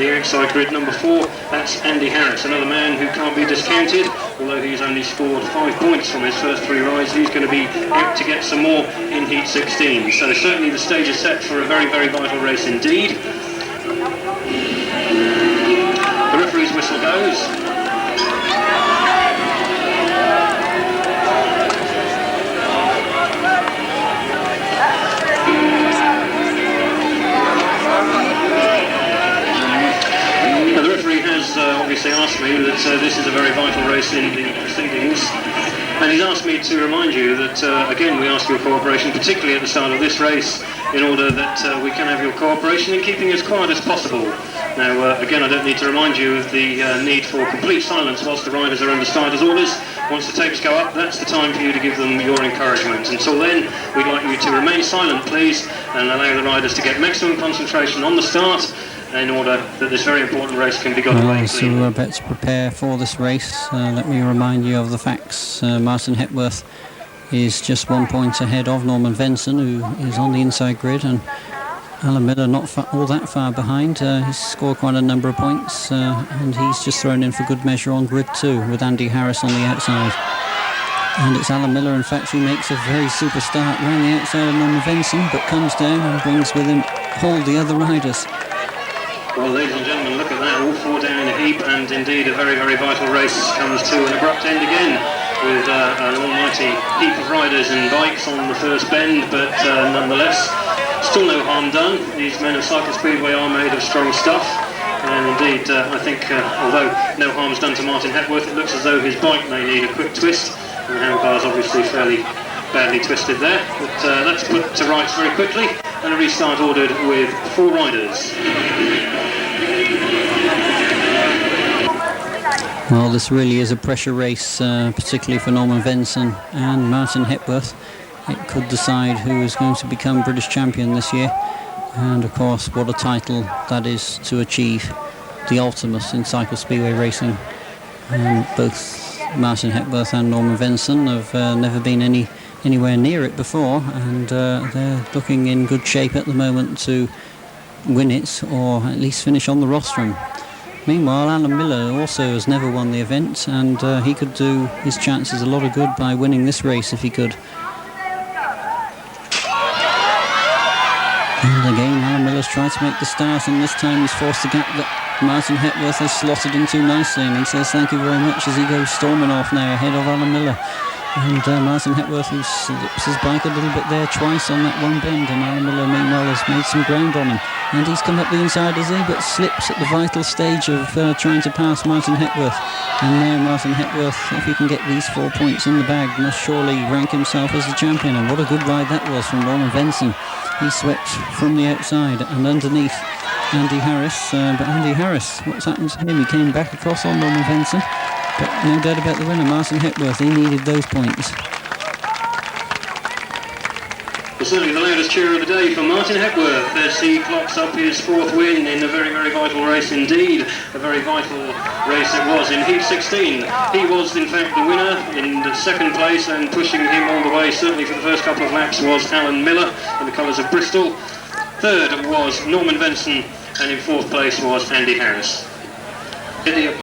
the outside grid, number 4, that's Andy Harris, another man who can't be discounted. Although he's only scored 5 points from his first 3 rides, he's going to be out to get some more in Heat 16. So certainly the stage is set for a very, very vital race indeed. The referee's whistle goes. Obviously asked me that this is a very vital race in the proceedings, and he's asked me to remind you that again we ask your cooperation, particularly at the start of this race, in order that we can have your cooperation in keeping as quiet as possible. Now again, I don't need to remind you of the need for complete silence whilst the riders are under starters' orders. Once the tapes go up, that's the time for you to give them your encouragement. Until then, we'd like you to remain silent, please, and allow the riders to get maximum concentration on the start, in order that this very important race can be got away. So we're about to prepare for this race. Let me remind you of the facts. Martin Hepworth is just 1 point ahead of Norman Venson, who is on the inside grid, and Alan Miller not all that far behind. He's scored quite a number of points, and he's just thrown in for good measure on grid 2 with Andy Harris on the outside. And it's Alan Miller, in fact, who makes a very super start round the outside of Norman Venson, but comes down and brings with him all the other riders. Well, ladies and gentlemen, look at that, all 4 down in a heap, and indeed a very, very vital race comes to an abrupt end again, with an almighty heap of riders and bikes on the first bend, but nonetheless, still no harm done. These men of Cycle Speedway are made of strong stuff, and indeed, I think, although no harm's done to Martin Hepworth, it looks as though his bike may need a quick twist, and the handlebar's obviously fairly badly twisted there, but that's put to rights very quickly, and a restart ordered with 4 riders. Well, this really is a pressure race, particularly for Norman Venson and Martin Hepworth. It could decide who is going to become British champion this year, and of course what a title that is to achieve, the ultimate in cycle speedway racing. Both Martin Hepworth and Norman Venson have never been anywhere near it before, and they're looking in good shape at the moment to win it, or at least finish on the rostrum. Meanwhile, Alan Miller also has never won the event, and he could do his chances a lot of good by winning this race if he could. And again, Alan Miller's tried to make the start, and this time he's forced the gap that Martin Hepworth has slotted into nicely, and he says thank you very much as he goes storming off now ahead of Alan Miller. And Martin Hepworth, who slips his bike a little bit there twice on that one bend, and Alan Miller meanwhile has made some ground on him, and he's come up the inside as he but slips at the vital stage of trying to pass Martin Hepworth. And now Martin Hepworth, if he can get these 4 points in the bag, must surely rank himself as the champion. And what a good ride that was from Norman Venson. He swept from the outside and underneath Andy Harris, but Andy Harris, what's happened to him? He came back across on Norman Venson, but no doubt about the winner, Martin Hepworth. He needed those points. Well, certainly the loudest cheer of the day for Martin Hepworth as he clocks up his 4th win in a very, very vital race indeed. A very vital race it was in Heat 16. He was in fact the winner. In the 2nd place, and pushing him all the way, certainly for the first couple of laps, was Alan Miller in the colours of Bristol. 3rd was Norman Venson, and in 4th place was Andy Harris.